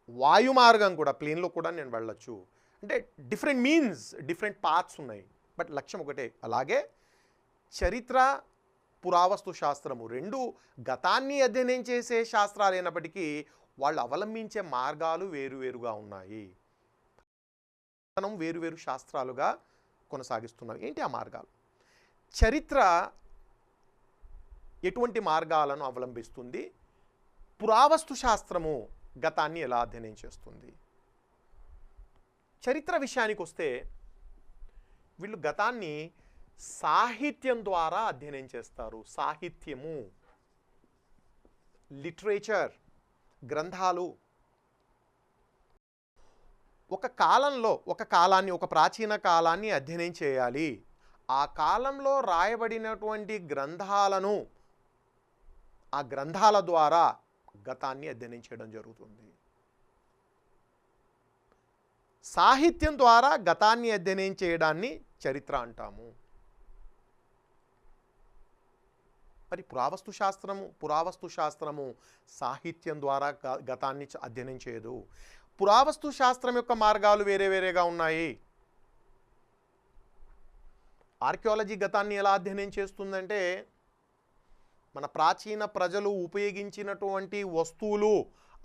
వాయు మార్గం కూడా, ప్లేన్లో కూడా నేను వెళ్ళచ్చు. అంటే డిఫరెంట్ మీన్స్, డిఫరెంట్ పాత్స్ ఉన్నాయి, బట్ లక్ష్యం ఒకటే. అలాగే చరిత్ర, పురావస్తు శాస్త్రము రెండు గతాన్ని అధ్యయనం చేసే శాస్త్రాలు అయినప్పటికీ వాళ్ళు అవలంబించే మార్గాలు వేరువేరుగా ఉన్నాయి. మనం వేరువేరు శాస్త్రాలుగా కొనసాగిస్తున్నాం. ఏంటి ఆ మార్గాలు? చరిత్ర ఎటువంటి మార్గాలను అవలంబిస్తుంది? పురావస్తు శాస్త్రము గతాన్ని ఎలా అధ్యయనం చేస్తుంది? చరిత్ర విషయానికి వస్తే వీళ్ళు గతాన్ని సాహిత్యం ద్వారా అధ్యయనం చేస్తారు. సాహిత్యము, లిటరేచర్, గ్రంథాలు. ఒక కాలంలో ఒక కాలాన్ని, ఒక ప్రాచీన కాలాన్ని అధ్యయనం చేయాలి. ఆ కాలంలో రాయబడినటువంటి గ్రంథాలను, ఆ గ్రంథాల ద్వారా గతాన్ని అధ్యయనం చేయడం జరుగుతుంది. సాహిత్యం ద్వారా గతాన్ని అధ్యయనం చేయడాన్ని చరిత్ర అంటాము. మరి పురావస్తు శాస్త్రము సాహిత్యం ద్వారా గతాన్ని అధ్యయనం చేయదు. పురావస్తు శాస్త్రం యొక్క మార్గాలు వేరే వేరేగా ఉన్నాయి. ఆర్కియాలజీ గతాన్ని ఎలా అధ్యయనం చేస్తుందంటే మన ప్రాచీన ప్రజలు ఉపయోగించినటువంటి వస్తువులు,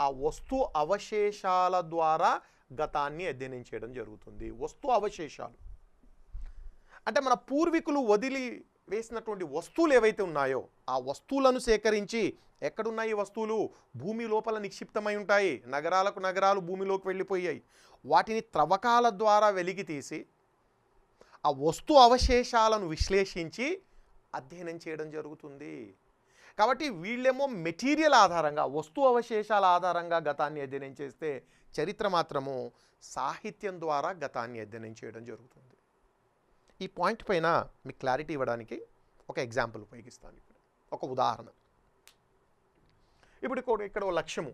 ఆ వస్తు అవశేషాల ద్వారా గతాన్ని అధ్యయనం చేయడం జరుగుతుంది. వస్తు అవశేషాలు అంటే మన పూర్వీకులు వదిలి వేసినటువంటి వస్తువులు ఏవైతే ఉన్నాయో ఆ వస్తువులను సేకరించి, ఎక్కడున్నాయి ఈ వస్తువులు? భూమి లోపల నిక్షిప్తమై ఉంటాయి. నగరాలకు నగరాలు భూమిలోకి వెళ్ళిపోయాయి. వాటిని త్రవ్వకాల ద్వారా వెలికి తీసి ఆ వస్తు అవశేషాలను విశ్లేషించి అధ్యయనం చేయడం జరుగుతుంది. కాబట్టి వీళ్ళేమో మెటీరియల్ ఆధారంగా, వస్తు అవశేషాల ఆధారంగా గతాన్ని అధ్యయనం చేస్తే, చరిత్ర మాత్రము సాహిత్యం ద్వారా గతాన్ని అధ్యయనం చేయడం జరుగుతుంది. ఈ పాయింట్ పైన మీకు క్లారిటీ ఇవ్వడానికి ఒక ఎగ్జాంపుల్ ఉపయోగిస్తాను. ఇప్పుడు ఒక ఉదాహరణ. ఇప్పుడు ఇక్కడ లక్ష్యము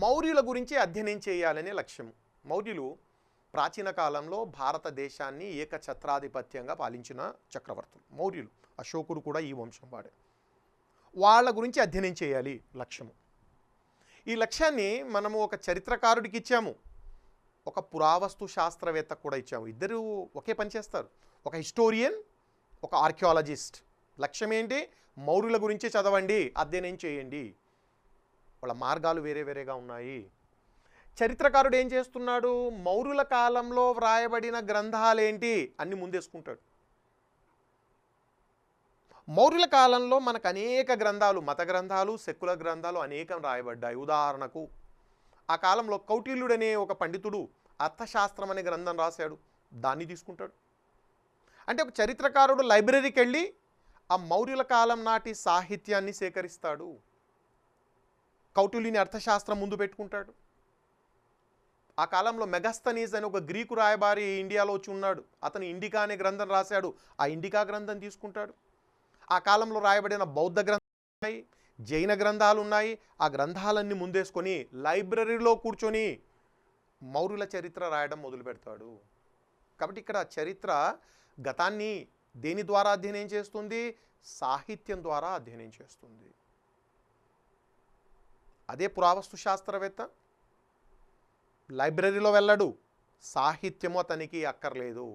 మౌర్యుల గురించి అధ్యయనం చేయాలనే లక్ష్యము. మౌర్యులు ప్రాచీన కాలంలో భారతదేశాన్ని ఏకఛత్రాధిపత్యంగా పాలించిన చక్రవర్తులు మౌర్యులు. అశోకుడు కూడా ఈ వంశం వాడే. వాళ్ళ గురించి అధ్యయనం చేయాలి లక్ష్యము. ఈ లక్ష్యాన్ని మనము ఒక చరిత్రకారుడికి ఇచ్చాము, ఒక పురావస్తు శాస్త్రవేత్తకు కూడా ఇచ్చాము. ఇద్దరు ఒకే పని చేస్తారు. ఒక హిస్టోరియన్, ఒక ఆర్కియాలజిస్ట్. లక్ష్యం ఏంటి? మౌర్యుల గురించి చదవండి, అధ్యయనం చేయండి. వాళ్ళ మార్గాలు వేరే వేరేగా ఉన్నాయి. చరిత్రకారుడు ఏం చేస్తున్నాడు? మౌర్యుల కాలంలో వ్రాయబడిన గ్రంథాలేంటి అన్ని ముందేసుకుంటాడు. మౌర్యుల కాలంలో మనకు అనేక గ్రంథాలు, మత గ్రంథాలు, సెక్యులర్ గ్రంథాలు అనేకం రాయబడ్డాయి. ఉదాహరణకు ఆ కాలంలో కౌటిల్యుడనే ఒక పండితుడు అర్థశాస్త్రం అనే గ్రంథం రాశాడు, దాన్ని తీసుకుంటాడు. అంటే ఒక చరిత్రకారుడు లైబ్రరీకి వెళ్ళి ఆ మౌర్యుల కాలం నాటి సాహిత్యాన్ని సేకరిస్తాడు. కౌటిల్యుని అర్థశాస్త్రం ముందు పెట్టుకుంటాడు. ఆ కాలంలో మెగస్తనీస్ అని ఒక గ్రీకు రాయబారి ఇండియాలో వచ్చి ఉన్నాడు. అతను ఇండికా అనే గ్రంథం రాశాడు. ఆ ఇండికా గ్రంథం తీసుకుంటాడు. ఆ కాలంలో రాయబడిన బౌద్ధ గ్రంథాలు ఉన్నాయి, జైన గ్రంథాలు ఉన్నాయి. ఆ గ్రంథాలన్నీ ముందేసుకొని లైబ్రరీలో కూర్చొని మౌర్యుల చరిత్ర రాయడం మొదలు పెడతాడు. కాబట్టి ఇక్కడ చరిత్ర గతాన్ని దేని ద్వారా అధ్యయనం చేస్తుంది? సాహిత్యం ద్వారా అధ్యయనం చేస్తుంది. అదే పురావస్తు శాస్త్రవేత్త లైబ్రరీలో వెళ్ళడు, సాహిత్యము అతనికి అక్కర్లేదు.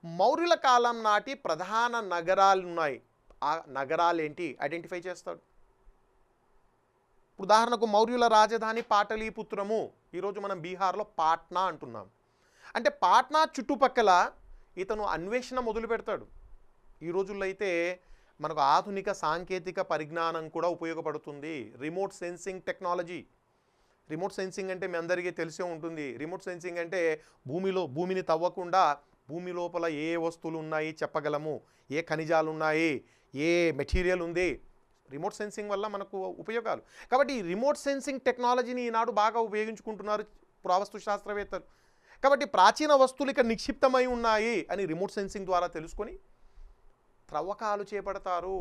మౌర్యుల కాలం నాటి ప్రధాన నగరాలు ఉన్నాయి, ఆ నగరాలు ఏంటి ఐడెంటిఫై చేస్తాడు. ఉదాహరణకు మౌర్యుల రాజధాని పాటలీపుత్రము, ఈరోజు మనం బీహార్లో పాట్నా అంటున్నాం. అంటే పాట్నా చుట్టుపక్కల ఇతను అన్వేషణ మొదలు పెడతాడు. ఈ రోజుల్లో అయితే మనకు ఆధునిక సాంకేతిక పరిజ్ఞానం కూడా ఉపయోగపడుతుంది. Remote sensing technology. Remote sensing అంటే మీ అందరికీ తెలిసే ఉంటుంది. రిమోట్ సెన్సింగ్ అంటే భూమిని తవ్వకుండా భూమి లోపల ఏ వస్తువులు ఉన్నాయి చెప్పగలము, ఏ ఖనిజాలు ఉన్నాయి, ఏ మెటీరియల్ ఉంది. రిమోట్ సెన్సింగ్ వల్ల మనకు ఉపయోగాలు. కాబట్టి ఈ రిమోట్ సెన్సింగ్ టెక్నాలజీని ఈనాడు బాగా ఉపయోగించుకుంటున్నారు పురావస్తు శాస్త్రవేత్తలు. కాబట్టి ప్రాచీన వస్తువులు ఇక్కడ నిక్షిప్తమై ఉన్నాయి అని రిమోట్ సెన్సింగ్ ద్వారా తెలుసుకొని త్రవ్వకాలు చేపడతారు.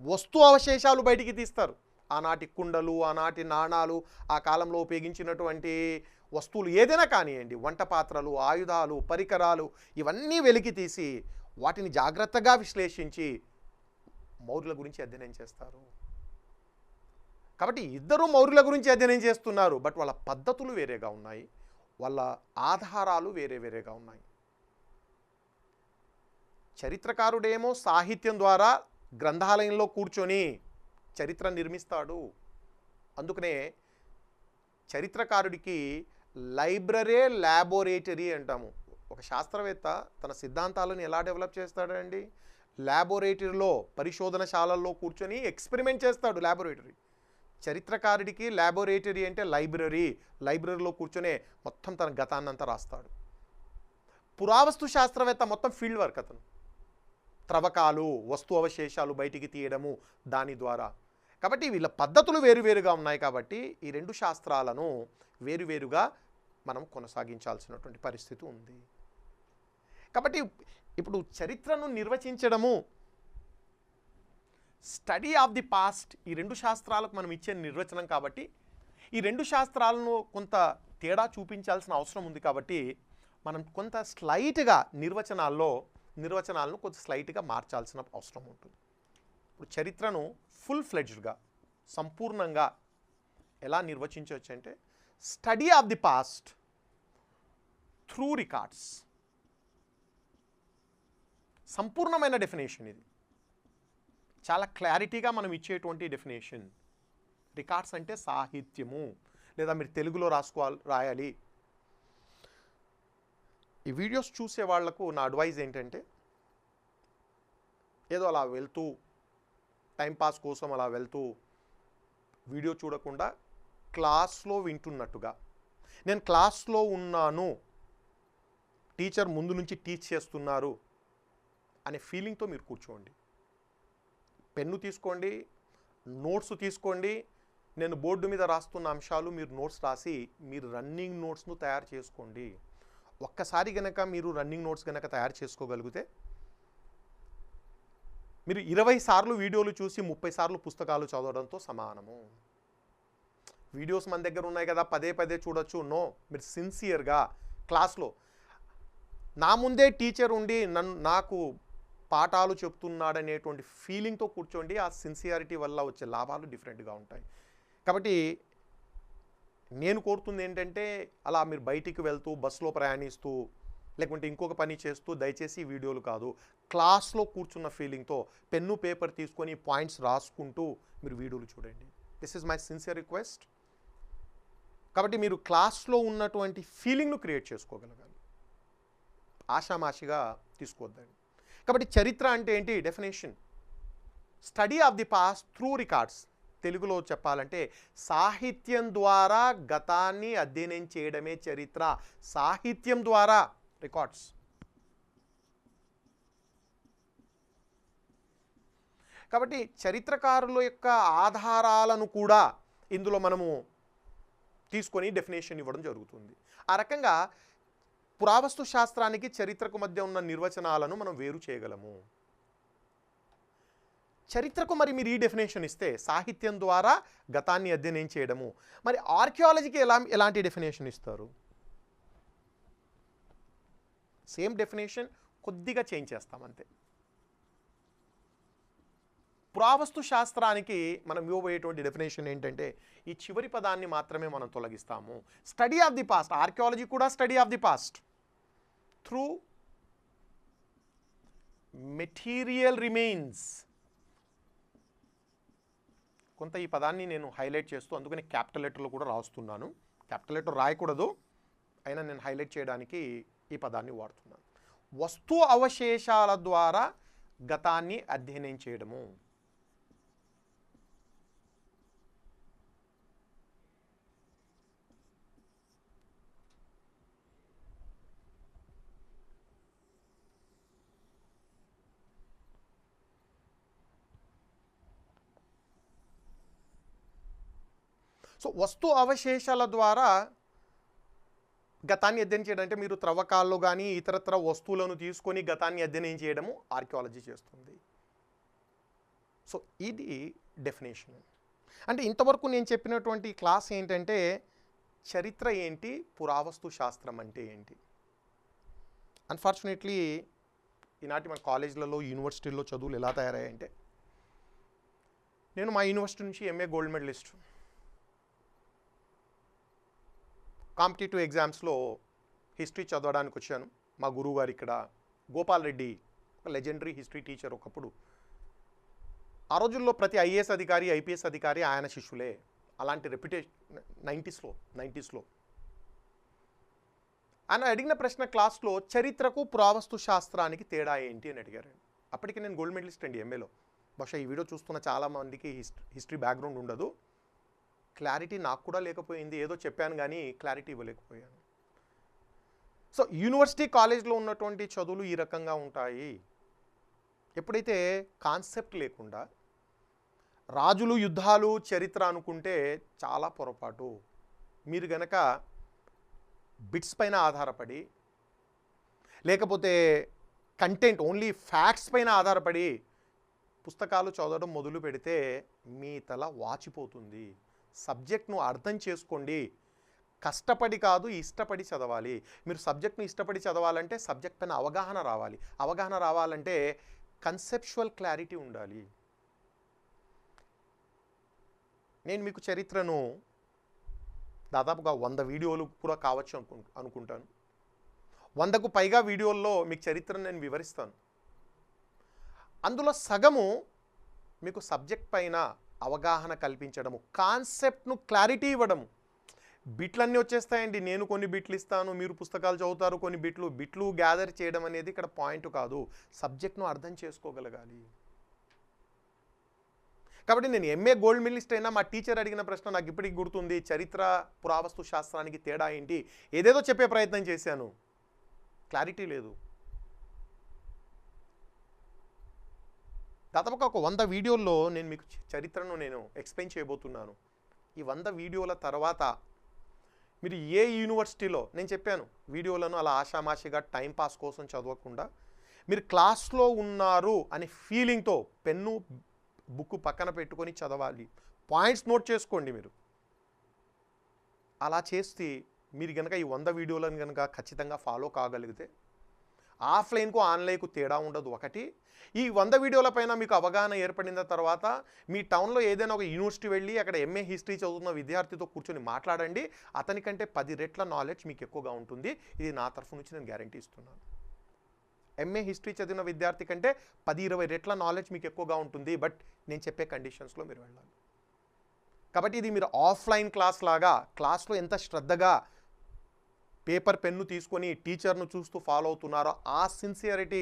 వస్తు అవశేషాలు బయటికి తీస్తారు. ఆనాటి కుండలు, ఆనాటి నాణాలు, ఆ కాలంలో ఉపయోగించినటువంటి వస్తువులు ఏదైనా కానివ్వండి, వంట పాత్రలు, ఆయుధాలు, పరికరాలు, ఇవన్నీ వెలికి తీసి వాటిని జాగ్రత్తగా విశ్లేషించి మౌర్యుల గురించి అధ్యయనం చేస్తారు. కాబట్టి ఇద్దరు మౌర్యుల గురించి అధ్యయనం చేస్తున్నారు. బట్ వాళ్ళ పద్ధతులు వేరేగా ఉన్నాయి, వాళ్ళ ఆధారాలు వేరే వేరేగా ఉన్నాయి. చరిత్రకారుడేమో సాహిత్యం ద్వారా గ్రంథాలయంలో కూర్చొని చరిత్ర నిర్మిస్తాడు. అందుకనే చరిత్రకారుడికి లైబ్రరీ, ల్యాబొరేటరీ అంటాము. ఒక శాస్త్రవేత్త తన సిద్ధాంతాలను ఎలా డెవలప్ చేస్తాడండి? ల్యాబొరేటరీలో, పరిశోధనశాలల్లో కూర్చొని ఎక్స్పెరిమెంట్ చేస్తాడు. ల్యాబొరేటరీ. చరిత్రకారుడికి ల్యాబొరేటరీ అంటే లైబ్రరీలో కూర్చొనే మొత్తం తన గతాన్నంతా రాస్తాడు. పురావస్తు శాస్త్రవేత్త మొత్తం ఫీల్డ్ వర్క్ అతను. త్రవ్వకాలు, వస్తు అవశేషాలు బయటికి తీయడము దాని ద్వారా. కాబట్టి వీళ్ళ పద్ధతులు వేరువేరుగా ఉన్నాయి. కాబట్టి ఈ రెండు శాస్త్రాలను వేరువేరుగా మనం కొనసాగించాల్సినటువంటి పరిస్థితి ఉంది. కాబట్టి ఇప్పుడు చరిత్రను నిర్వచించడము, స్టడీ ఆఫ్ ది పాస్ట్, ఈ రెండు శాస్త్రాలకు మనం ఇచ్చే నిర్వచనం. కాబట్టి ఈ రెండు శాస్త్రాలను కొంత తేడా చూపించాల్సిన అవసరం ఉంది. కాబట్టి మనం కొంత స్లైట్గా నిర్వచనాలను కొంత స్లైట్గా మార్చాల్సిన అవసరం ఉంటుంది. ఇప్పుడు చరిత్రను ఫుల్ ఫ్లెడ్జ్డ్గా, సంపూర్ణంగా ఎలా నిర్వచించవచ్చు అంటే, study of the past through records. సంపూర్ణమైన డెఫినేషన్ ఇది. చాలా క్లారిటీగా మనం ఇచ్చేటువంటి డెఫినేషన్. రికార్డ్స్ అంటే సాహిత్యము, లేదా మీరు తెలుగులో రాయాలి. ఈ వీడియోస్ చూసే వాళ్లకు నా అడ్వైజ్ ఏంటంటే, ఏదో అలా వెళ్తూ టైంపాస్ కోసం అలా వెళ్తూ వీడియో చూడకుండా క్లాస్లో వింటున్నట్టుగా, నేను క్లాస్లో ఉన్నాను, టీచర్ ముందు నుంచి టీచ్ చేస్తున్నారు అనే ఫీలింగ్తో మీరు కూర్చోండి. పెన్ను తీసుకోండి, నోట్స్ తీసుకోండి. నేను బోర్డు మీద రాస్తున్న అంశాలు మీరు నోట్స్ రాసి మీరు రన్నింగ్ నోట్స్ను తయారు చేసుకోండి. ఒక్కసారి గనక మీరు రన్నింగ్ నోట్స్ గనక తయారు చేసుకోగలిగితే, మీరు 20 సార్లు వీడియోలు చూసి 30 సార్లు పుస్తకాలు చదవడంతో సమానము. వీడియోస్ మన దగ్గర ఉన్నాయి కదా, పదే పదే చూడొచ్చు. నో, మీరు సిన్సియర్గా క్లాస్లో నా ముందే టీచర్ ఉండి నాకు పాఠాలు చెప్తున్నాడనేటువంటి ఫీలింగ్తో కూర్చోండి. ఆ సిన్సియారిటీ వల్ల వచ్చే లాభాలు డిఫరెంట్గా ఉంటాయి. కాబట్టి నేను కోరుతుంది ఏంటంటే, అలా మీరు బయటికి వెళ్తూ, బస్సులో ప్రయాణిస్తూ, లేకుంటే ఇంకొక పని చేస్తూ దయచేసి వీడియోలు కాదు, క్లాస్లో కూర్చున్న ఫీలింగ్తో పెన్ను పేపర్ తీసుకొని పాయింట్స్ రాసుకుంటూ మీరు వీడియోలు చూడండి. This is my sincere request. కాబట్టి మీరు క్లాస్లో ఉన్నటువంటి ఫీలింగ్ను క్రియేట్ చేసుకోగలగాలి, ఆషామాషిగా తీసుకోవద్దండి. కాబట్టి చరిత్ర అంటే ఏంటి? Definition, study of the past through records. తెలుగులో చెప్పాలంటే సాహిత్యం ద్వారా గతాన్ని అధ్యయనం చేయడమే చరిత్ర. సాహిత్యం ద్వారా, రికార్డ్స్. కాబట్టి చరిత్రకారుల యొక్క ఆధారాలను కూడా ఇందులో మనము తీసుకొని డెఫినేషన్ ఇవ్వడం జరుగుతుంది. ఆ రకంగా పురావస్తు శాస్త్రానికి చరిత్రకు మధ్య ఉన్న నిర్వచనాలను మనం వేరు చేయగలము. చరిత్రకు మరి మీరు ఈ డెఫినేషన్ ఇస్తే, సాహిత్యం ద్వారా గతాన్ని అధ్యయనం చేయడము, మరి ఆర్కియాలజీకి ఎలాంటి డెఫినేషన్ ఇస్తారు? సేమ్ డెఫినేషన్ కొద్దిగా చేంజ్ చేస్తాం అంతే. పురావస్తు శాస్త్రానికి మనం ఇవ్వబోయేటువంటి డెఫినేషన్ ఏంటంటే, ఈ చివరి పదాన్ని మాత్రమే మనం తొలగిస్తాము. Study of the past. Archaeology కూడా study of the past through material remains. కొంత ఈ పదాన్ని నేను హైలైట్ చేస్తూ, అందుకని క్యాపిటల్ లెటర్లో కూడా రాస్తున్నాను. క్యాపిటల్ లెటర్ రాయకూడదు, అయినా నేను హైలైట్ చేయడానికి ఈ పదాన్ని వాడుతున్నాను. వస్తు అవశేషాల ద్వారా గతాన్ని అధ్యయనం చేయడము. సో వస్తు అవశేషాల ద్వారా గతాన్ని అధ్యయనం చేయడం అంటే మీరు త్రవ్వకాల్లో కానీ ఇతరత్ర వస్తువులను తీసుకొని గతాన్ని అధ్యయనం చేయడము ఆర్కియాలజీ చేస్తుంది. సో ఇది డెఫినేషన్. అంటే ఇంతవరకు నేను చెప్పినటువంటి క్లాస్ ఏంటంటే చరిత్ర ఏంటి, పురావస్తు శాస్త్రం అంటే ఏంటి. అన్ఫార్చునేట్లీ ఈనాటి మన కాలేజీలలో యూనివర్సిటీల్లో చదువులు ఎలా తయారయ్యాయంటే, నేను మా యూనివర్సిటీ నుంచి ఎంఏ గోల్డ్ మెడలిస్ట్, కాంపిటేటివ్ ఎగ్జామ్స్లో హిస్టరీ చదవడానికి వచ్చాను. మా గురువు గారు ఇక్కడ గోపాల్ రెడ్డి, ఒక లెజెండరీ హిస్టరీ టీచర్. ఒకప్పుడు ఆ రోజుల్లో ప్రతి ఐఏఎస్ అధికారి, ఐపీఎస్ అధికారి ఆయన శిష్యులే. అలాంటి రెప్యుటేషన్ 90స్లో ఆయన అడిగిన ప్రశ్న క్లాస్లో, చరిత్రకు పురావస్తు శాస్త్రానికి తేడా ఏంటి అని అడిగారు. అప్పటికి నేను గోల్డ్ మెడలిస్ట్ అండి ఎంఏలో. బహుశా ఈ వీడియో చూస్తున్న చాలామందికి హిస్టరీ బ్యాక్గ్రౌండ్ ఉండదు. క్లారిటీ నాకు కూడా లేకపోయింది. ఏదో చెప్పాను కానీ క్లారిటీ ఇవ్వలేకపోయాను. సో యూనివర్సిటీ కాలేజ్లో ఉన్నటువంటి చదువులు ఈ రకంగా ఉంటాయి. ఎప్పుడైతే కాన్సెప్ట్ లేకుండా రాజులు, యుద్ధాలు, చరిత్ర అనుకుంటే చాలా పొరపాటు. మీరు గనక బిట్స్ పైన ఆధారపడి, లేకపోతే కంటెంట్ ఓన్లీ ఫ్యాక్ట్స్ పైన ఆధారపడి పుస్తకాలు చదవడం మొదలు పెడితే మీ తల వాచిపోతుంది. సబ్జెక్ట్ను అర్థం చేసుకోండి. కష్టపడి కాదు, ఇష్టపడి చదవాలి. మీరు సబ్జెక్ట్ను ఇష్టపడి చదవాలంటే సబ్జెక్ట్ పైన అవగాహన రావాలి. అవగాహన రావాలంటే కన్సెప్చువల్ క్లారిటీ ఉండాలి. నేను మీకు చరిత్రను దాదాపుగా 100 వీడియోలు కూడా కావచ్చు అనుకుంటాను. 100కు పైగా వీడియోల్లో మీకు చరిత్రను నేను వివరిస్తాను. అందులో సగము మీకు సబ్జెక్ట్ పైన అవగాహన కల్పించడము, కాన్సెప్ట్ను క్లారిటీ ఇవ్వడము. బిట్లన్నీ వచ్చేస్తాయండి. నేను కొన్ని బిట్లు ఇస్తాను, మీరు పుస్తకాలు చదువుతారు, కొన్ని బిట్లు గ్యాదర్ చేయడం అనేది ఇక్కడ పాయింట్ కాదు. సబ్జెక్ట్ను అర్థం చేసుకోగలగాలి. కాబట్టి నేను ఎంఏ గోల్డ్ మెడలిస్ట్ అయినా మా టీచర్ అడిగిన ప్రశ్న నాకు ఇప్పటికి గుర్తుంది. చరిత్ర, పురావస్తు శాస్త్రానికి తేడా ఏంటి, ఏదేదో చెప్పే ప్రయత్నం చేశాను, క్లారిటీ లేదు. దాదాపుగా ఒక 100 వీడియోల్లో నేను మీకు చరిత్రను నేను ఎక్స్ప్లెయిన్ చేయబోతున్నాను. ఈ 100 వీడియోల తర్వాత మీరు ఏ యూనివర్సిటీలో, నేను చెప్పాను వీడియోలను అలా ఆషామాషిగా టైంపాస్ కోసం చదవకుండా మీరు క్లాస్లో ఉన్నారు అనే ఫీలింగ్తో పెన్ను, బుక్ పక్కన పెట్టుకొని చదవాలి. పాయింట్స్ నోట్ చేసుకోండి. మీరు అలా చేస్తే మీరు కనుక ఈ 100 వీడియోలను కనుక ఖచ్చితంగా ఫాలో కాగలిగితే ఆఫ్లైన్కు ఆన్లైన్కు తేడా ఉండదు. ఒకటి, ఈ 100 వీడియోల పైన మీకు అవగాహన ఏర్పడిన తర్వాత మీ టౌన్లో ఏదైనా ఒక యూనివర్సిటీ వెళ్ళి అక్కడ ఎంఏ హిస్టరీ చదువుతున్న విద్యార్థితో కూర్చొని మాట్లాడండి. అతనికంటే 10 రెట్ల నాలెడ్జ్ మీకు ఎక్కువగా ఉంటుంది. ఇది నా తరఫు నుంచి నేను గ్యారంటీ ఇస్తున్నాను. ఎంఏ హిస్టరీ చదివిన విద్యార్థి కంటే 10-20 రెట్ల నాలెడ్జ్ మీకు ఎక్కువగా ఉంటుంది. బట్ నేను చెప్పే కండిషన్స్లో మీరు వెళ్ళాలి. కాబట్టి ఇది మీరు ఆఫ్లైన్ క్లాస్ లాగా, క్లాస్లో ఎంత శ్రద్ధగా పేపర్ పెన్ను తీసుకొని టీచర్ను చూస్తూ ఫాలో అవుతున్నారో ఆ సిన్సియరిటీ,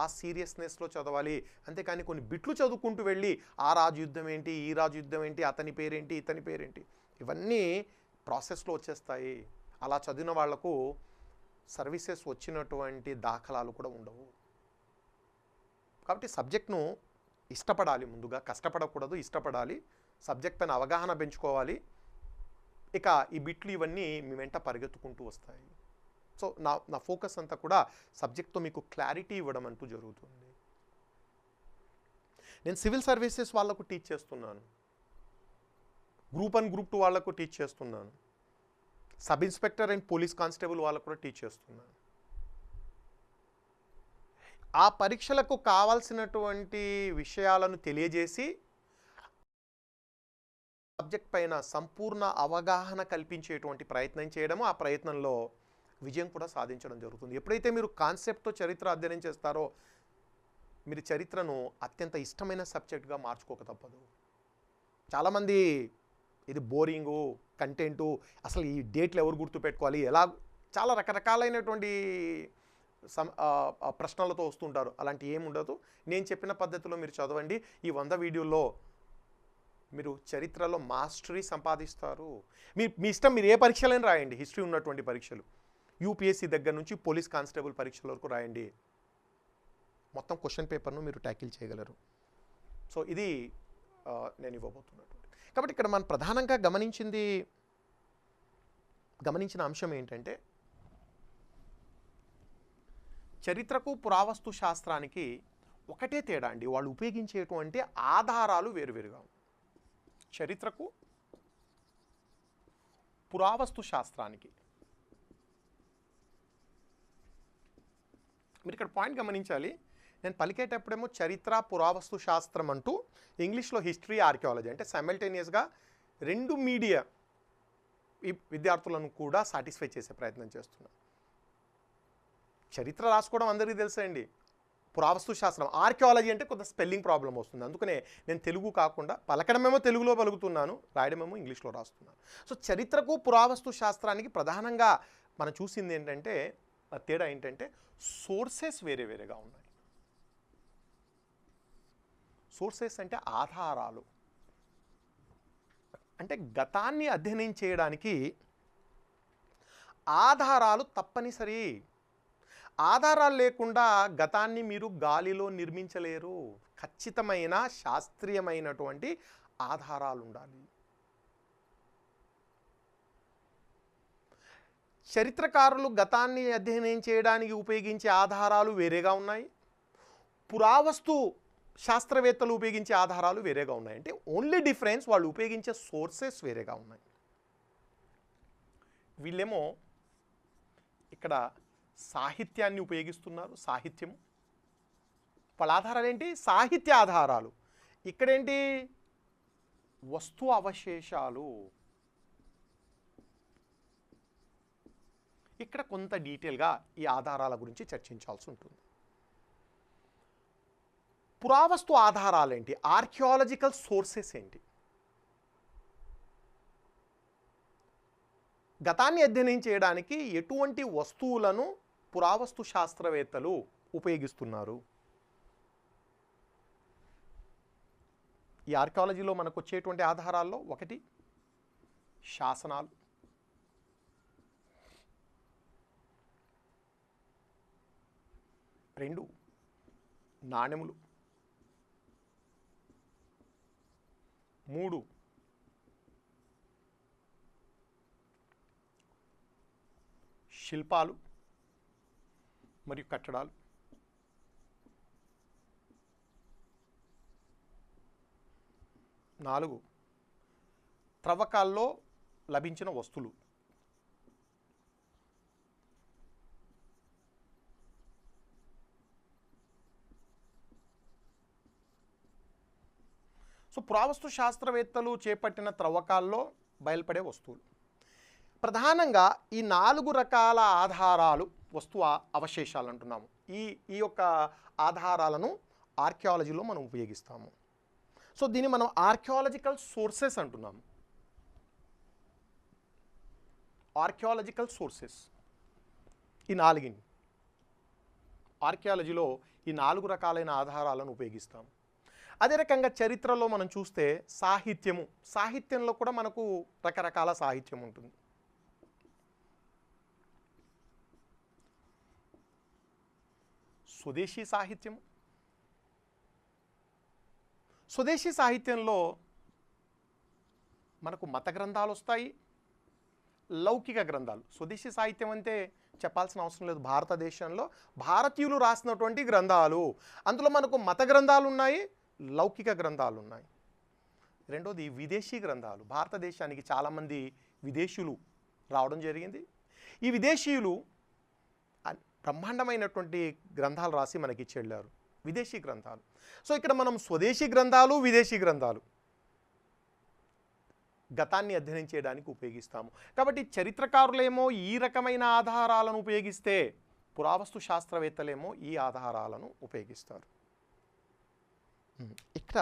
ఆ సీరియస్నెస్లో చదవాలి. అంతేకాని కొన్ని బిట్లు చదువుకుంటూ వెళ్ళి ఆ రాజు యుద్ధం ఏంటి, ఈ రాజు యుద్ధం ఏంటి, అతని పేరేంటి, ఇతని పేరేంటి, ఇవన్నీ ప్రాసెస్లో వచ్చేస్తాయి. అలా చదివిన వాళ్లకు సర్వీసెస్ వచ్చినటువంటి దాఖలాలు కూడా ఉండవు. కాబట్టి సబ్జెక్ట్ను ఇష్టపడాలి. ముందుగా కష్టపడకూడదు, ఇష్టపడాలి. సబ్జెక్ట్ పైన అవగాహన పెంచుకోవాలి. ఇక ఈ బిట్లు ఇవన్నీ మీ వెంట పరిగెత్తుకుంటూ వస్తాయి. సో నా ఫోకస్ అంతా కూడా సబ్జెక్ట్తో మీకు క్లారిటీ ఇవ్వడం అంటూ జరుగుతుంది. నేను సివిల్ సర్వీసెస్ వాళ్ళకు టీచ్ చేస్తున్నాను, గ్రూప్ 1, గ్రూప్ 2 వాళ్ళకు టీచ్ చేస్తున్నాను, sub inspector and police constable వాళ్ళకు కూడా టీచ్ చేస్తున్నాను. ఆ పరీక్షలకు కావాల్సినటువంటి విషయాలను తెలియజేసి సబ్జెక్ట్ పైన సంపూర్ణ అవగాహన కల్పించేటువంటి ప్రయత్నం చేయడము, ఆ ప్రయత్నంలో విజయం కూడా సాధించడం జరుగుతుంది. ఎప్పుడైతే మీరు కాన్సెప్ట్తో చరిత్ర అధ్యయనం చేస్తారో మీరు చరిత్రను అత్యంత ఇష్టమైన సబ్జెక్ట్గా మార్చుకోక తప్పదు. చాలామంది ఇది బోరింగు, కంటెంటు, అసలు ఈ డేట్లు ఎవరు గుర్తుపెట్టుకోవాలి, ఎలా, చాలా రకరకాలైనటువంటి ప్రశ్నలతో వస్తుంటారు. అలాంటి ఏమి ఉండదు. నేను చెప్పిన పద్ధతిలో మీరు చదవండి. ఈ 100 వీడియోల్లో మీరు చరిత్రలో మాస్టరీ సంపాదిస్తారు. మీ ఇష్టం, మీరు ఏ పరీక్షలైనా రాయండి, హిస్టరీ ఉన్నటువంటి పరీక్షలు, యూపీఎస్సీ దగ్గర నుంచి పోలీస్ కానిస్టేబుల్ పరీక్షల వరకు రాయండి, మొత్తం క్వశ్చన్ పేపర్ను మీరు ట్యాకిల్ చేయగలరు. సో ఇది నేను ఇవ్వబోతున్నటువంటి. కాబట్టి ఇక్కడ మనం ప్రధానంగా గమనించిన అంశం ఏంటంటే, చరిత్రకు పురావస్తు శాస్త్రానికి ఒకటే తేడా అండి, వాళ్ళు ఉపయోగించేటువంటి ఆధారాలు వేరువేరుగా ఉన్నాయి. చరిత్రకు పురావస్తు శాస్త్రానికి మీరు ఇక్కడ పాయింట్ గమనించాలి. నేను పలికేటప్పుడేమో చరిత్ర పురావస్తు శాస్త్రం అంటూ ఇంగ్లీష్లో హిస్టరీ ఆర్కియాలజీ అంటే సైమల్టేనియస్గా 2 మీడియా విద్యార్థులను కూడా సాటిస్ఫై చేసే ప్రయత్నం చేస్తున్నాను. చరిత్ర రాసుకోవడం అందరికీ తెలుసండి, పురావస్తు శాస్త్రం ఆర్కియాలజీ అంటే కొంత స్పెల్లింగ్ ప్రాబ్లం వస్తుంది. అందుకనే నేను తెలుగు కాకుండా పలకడమేమో తెలుగులో పలుకుతున్నాను, రాయడమేమో ఇంగ్లీష్లో రాస్తున్నాను. సో చరిత్రకు పురావస్తు శాస్త్రానికి ప్రధానంగా మనం చూసింది ఏంటంటే, తేడా ఏంటంటే సోర్సెస్ వేరేగా ఉన్నాయి. సోర్సెస్ అంటే ఆధారాలు, అంటే గతాన్ని అధ్యయనం చేయడానికి ఆధారాలు తప్పనిసరి. ఆధారాలు లేకుండా గతాన్ని మీరు గాలిలో నిర్మించలేరు. ఖచ్చితమైన శాస్త్రీయమైనటువంటి ఆధారాలు ఉండాలి. చరిత్రకారులు గతాన్ని అధ్యయనం చేయడానికి ఉపయోగించే ఆధారాలు వేరేగా ఉన్నాయి, పురావస్తు శాస్త్రవేత్తలు ఉపయోగించే ఆధారాలు వేరేగా ఉన్నాయి. అంటే ఓన్లీ డిఫరెన్స్ వాళ్ళు ఉపయోగించే సోర్సెస్ వేరేగా ఉన్నాయి. వీళ్ళేమో ఇక్కడ సాహిత్యాన్ని ఉపయోగిస్తున్నారు, సాహిత్యము. వాళ్ళ ఆధారాలు ఏంటి? సాహిత్య ఆధారాలు. ఇక్కడేంటి? వస్తు అవశేషాలు. ఇక్కడ కొంత డీటెయిల్గా ఈ ఆధారాల గురించి చర్చించాల్సి ఉంటుంది. పురావస్తు ఆధారాలు ఏంటి? ఆర్కియాలజికల్ సోర్సెస్ ఏంటి? గతాన్ని అధ్యయనం చేయడానికి ఎటువంటి వస్తువులను పురావస్తు శాస్త్రవేత్తలు ఉపయోగిస్తున్నారు? ఈ ఆర్కియాలజీలో మనకు వచ్చేటువంటి ఆధారాల్లో ఒకటి శాసనాలు, 2 నాణెములు, 3 శిల్పాలు మరియు కట్టడాలు, 4 త్రవ్వకాల్లో లభించిన వస్తువులు, సో పురావస్తు శాస్త్రవేత్తలు చేపట్టిన త్రవ్వకాల్లో బయలుపడే వస్తువులు. ప్రధానంగా ఈ 4 రకాల ఆధారాలు, వస్తు అవశేషాలు అంటున్నాము. ఈ యొక్క ఆధారాలను ఆర్కియాలజీలో మనం ఉపయోగిస్తాము. సో దీన్ని మనం ఆర్కియాలజికల్ సోర్సెస్ అంటున్నాము. ఆర్కియాలజికల్ సోర్సెస్ ఈ 4 ఆర్కియాలజీలో ఈ 4 రకాలైన ఆధారాలను ఉపయోగిస్తాము. అదే రకంగా చరిత్రలో మనం చూస్తే సాహిత్యంలో కూడా మనకు రకరకాల సాహిత్యం ఉంటుంది. స్వదేశీ సాహిత్యంలో మనకు మత గ్రంథాలు వస్తాయి, లౌకిక గ్రంథాలు. స్వదేశీ సాహిత్యం అంటే చెప్పాల్సిన అవసరం లేదు, భారతదేశంలో భారతీయులు రాసినటువంటి గ్రంథాలు. అందులో మనకు మత గ్రంథాలు ఉన్నాయి, లౌకిక గ్రంథాలు ఉన్నాయి. రెండోది విదేశీ గ్రంథాలు. భారతదేశానికి చాలామంది విదేశీయులు రావడం జరిగింది. ఈ విదేశీయులు బ్రహ్మాండమైనటువంటి గ్రంథాలు రాసి మనకి ఇచ్చి వెళ్ళారు, విదేశీ గ్రంథాలు. సో ఇక్కడ మనం స్వదేశీ గ్రంథాలు, విదేశీ గ్రంథాలు గతాన్ని అధ్యయనం చేయడానికి ఉపయోగిస్తాము. కాబట్టి చరిత్రకారులేమో ఈ రకమైన ఆధారాలను ఉపయోగిస్తే, పురావస్తు శాస్త్రవేత్తలేమో ఈ ఆధారాలను ఉపయోగిస్తారు. ఇక్కడ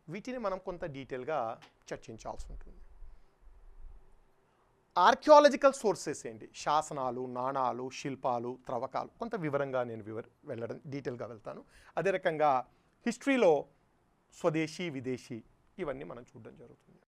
వీటిని మనం కొంత డీటెయిల్గా చర్చించాల్సి ఉంటుంది. ఆర్కియాలజికల్ సోర్సెస్ ఏంటి, శాసనాలు, నాణాలు, శిల్పాలు, త్రవ్వకాలు, కొంత వివరంగా నేను వెళ్ళడం డీటెయిల్గా వెళ్తాను. అదే రకంగా హిస్టరీలో స్వదేశీ, విదేశీ ఇవన్నీ మనం చూడడం జరుగుతుంది.